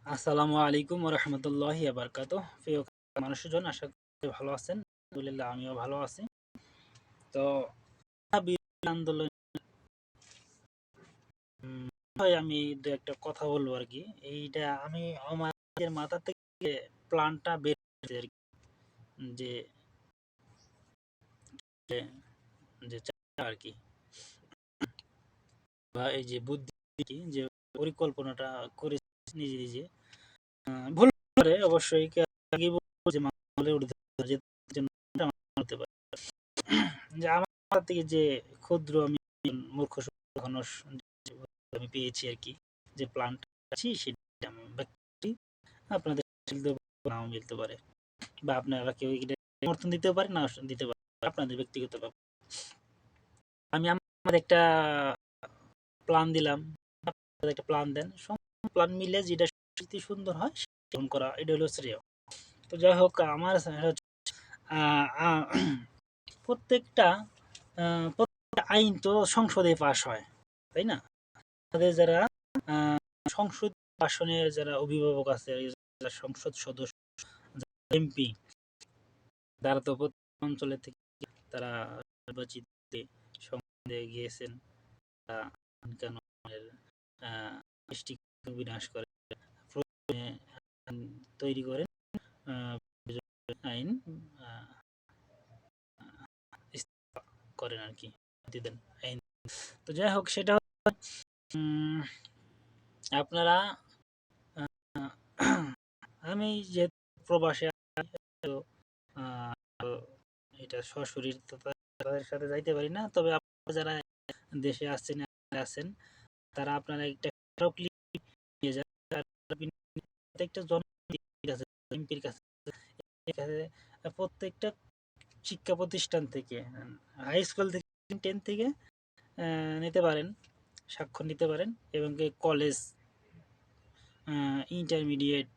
আসসালামু আলাইকুম ওয়া রাহমাতুল্লাহি ওয়া বারাকাতুহু। প্রিয় মানুষজন, আশা করি ভালো আছেন। আলহামদুলিল্লাহ আমিও ভালো আছি। তো বিরোধী আন্দোলন হয় আমি দু একটা কথা বলবো আরকি। এইটা আমি আমার মাথা থেকে প্ল্যানটা বের হয়েছে আরকি। যে যে যে চাপটা আরকি, বা এই যে বুদ্ধি যে পরিকল্পনাটা করেছি নিজে, নিজে। ভুল করে অবশ্যই আগেই বলবো যে মামলা উঠে যেতে জন্য হতে পারে। যে আমার মাথা থেকে যে ক্ষুদ্র আমি মূর্খ মানুষ আমি পেয়েছি আরকি, যে প্ল্যানটা আছি সেটা আমি ব্যক্তি আপনাদের মিলতে নাও মিলতে পারে, বা আপনারা কেউ এটা সমর্থন দিতেও পারে, না দিতে পারে, আপনাদের ব্যক্তিগত ব্যাপার। আমি আমার একটা প্ল্যান দিলাম, আপনারা একটা প্ল্যান দেন, প্ল্যান মিলে যেটা সত্যি সুন্দর হয় সেটা করা, এটা হলো শ্রেয়। তো যাই হোক, আমার আহ, আহ, প্রত্যেকটা প্রত্যেকটা আইন তো সংসদে পাশ হয়, তাই না? আমাদের যারা সংসদ আসনের যারা অভিভাবক আছে, যারা সংসদ সদস্য, এমপি, তারা তো প্রত্যেক অঞ্চলের থেকে তারা নির্বাচিত সংসদে গিয়েছেন। তারা কেন দৃষ্টিকোণ বিনাশ করে প্রয়োজনে আইন তৈরি করেন, আহ, আইন আহ, ইস্তেফা করেন আর কি, দেন আইন। তো যাই হোক, সেটা উম, আপনারা আমি যে প্রবাসে আছি, তো, আহ, এটা সশরীর তো তাদের সাথে যাইতে পারি না, তবে আপনারা যারা দেশে আছেন তারা আপনারা একটা স্মারকলিপি নিয়ে যান। প্রত্যেকটা এমপির কাছে, প্রত্যেকটা শিক্ষা প্রতিষ্ঠান থেকে, হাই স্কুল থেকে, 10 থেকে নিতে পারেন, স্বাক্ষর নিতে পারেন। এবং college, intermediate,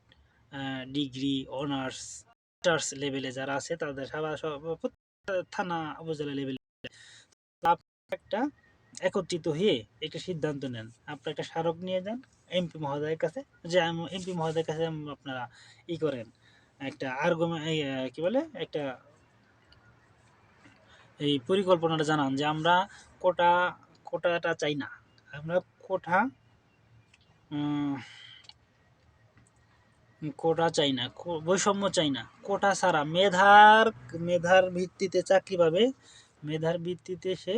degree, honours, masters লেভেলে যারা আছে তাদের থানা উপজেলা লেভেলে একটা একত্রিত হয়ে একটা সিদ্ধান্ত নেন। আপনার একটা স্মারক নিয়ে যান এমপি মহোদয়ের কাছে, যে এমপি মহোদয়ের কাছে আপনারা করেন, একটা আর্গুমেন্ট, কি বলে, একটা এই পরিকল্পনাটা জানান যে আমরা কোটা কোটাটা চাই না, আমরা কোটা কোটা চাই না, বৈষম্য চাই না, কোটা ছাড়া মেধার ভিত্তিতে চাকরি পাবে, মেধার ভিত্তিতে সে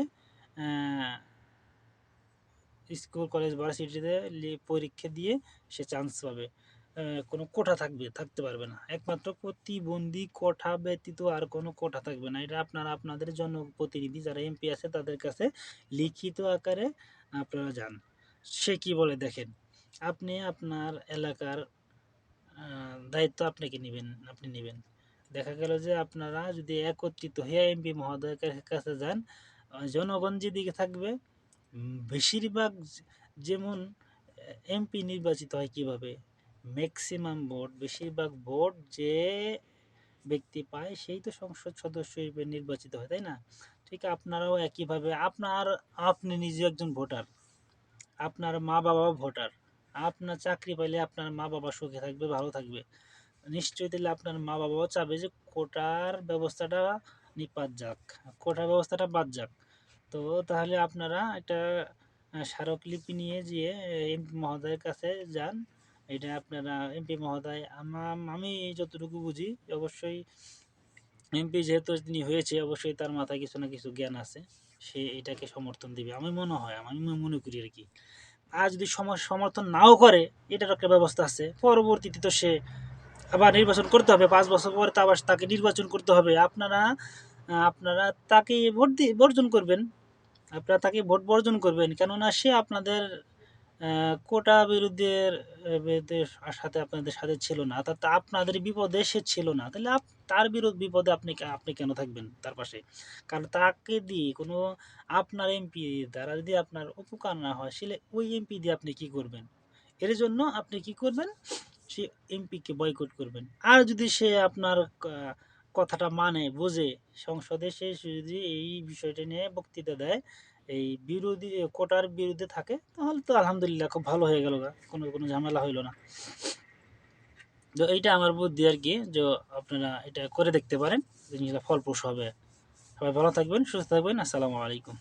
স্কুল কলেজ ভার্সিটিতে পরীক্ষা দিয়ে সে চান্স পাবে। কোনো কোটা থাকতে পারবে না, একমাত্র প্রতিবন্ধী কোটা ব্যতীত আর কোনো কোটা থাকবে না। এটা আপনারা আপনাদের জনপ্রতিনিধি যারা এমপি আছে তাদের কাছে লিখিত আকারে আপনারা যান। সে কি বলে দেখেন, আপনি আপনার এলাকার দায়িত্ব আপনি নেবেন। দেখা গেল যে আপনারা যদি একত্রিত হয়ে এমপি মহোদয়ের কাছে যান, জনগণ যেদিকে থাকবে, বেশিরভাগ যেমন এমপি নির্বাচিত হয় কিভাবে, ম্যাক্সিমাম ভোট, বেশিরভাগ ভোট যে ব্যক্তি পায় সেই তো সংসদ সদস্য হিসেবে নির্বাচিত হয়, তাই না? ঠিক আপনারাও একইভাবে, আপনি নিজে একজন ভোটার, আপনার মা বাবাও ভোটার। আপনার চাকরি পাইলে আপনার মা বাবা সুখে থাকবে, ভালো থাকবে নিশ্চয়ই। তাহলে আপনার মা বাবাও চাবে যে কোটার ব্যবস্থাটা নিপাত যাক, কোটার ব্যবস্থাটা বাদ যাক। তো তাহলে আপনারা একটা স্মারকলিপি নিয়ে যেয়ে এমপি মহোদয়ের কাছে যান। এটা আপনারা এমপি মহোদয়, আমি যতটুকু বুঝি, অবশ্যই এমপি যেহেতু তিনি হয়েছে, অবশ্যই তার মাথায় কিছু না কিছু জ্ঞান আছে, সে এটাকে সমর্থন দিবে আমি মনে হয়, আমি মনে করি আর কি। আর যদি সমর্থন নাও করে, এটার একটা ব্যবস্থা আছে, পরবর্তীতে তো সে আবার নির্বাচন করতে হবে, 5 বছর পরে তো আবার তাকে নির্বাচন করতে হবে। আপনারা তাকে বর্জন করবেন, আপনারা তাকে ভোট বর্জন করবেন, কেননা সে আপনাদের কোটা বিরোধীদের সাথে, আপনাদের সাথে ছিল না, অর্থাৎ আপনাদের বিপদে সে ছিল না, তাহলে তার বিপদে আপনি কেন থাকবেন তার পাশে? কারণ তাকে দিয়ে কোনো, আপনার এমপি দ্বারা যদি আপনার উপকার না হয়, সে ওই এমপি দিয়ে আপনি কি করবেন? এর জন্য আপনি কি করবেন, সে এমপিকে বয়কট করবেন। আর যদি সে আপনার কথাটা মানে বোঝে, সংসদে সে যদি এই বিষয়টা নিয়ে বক্তৃতা দেয়, এই বিরোধী কোটার বিরুদ্ধে থাকে, তাহলে তো আলহামদুলিল্লাহ খুব ভালো হয়ে গেল, কোনো ঝামেলা হইল না। তো এইটা আমার বুদ্ধি আরকি, যে আপনারা এটা করে দেখতে পারেন। জিনিসটা ফলপ্রসূ হবে। সবাই ভালো থাকবেন, সুস্থ থাকবেন। আসসালামু আলাইকুম।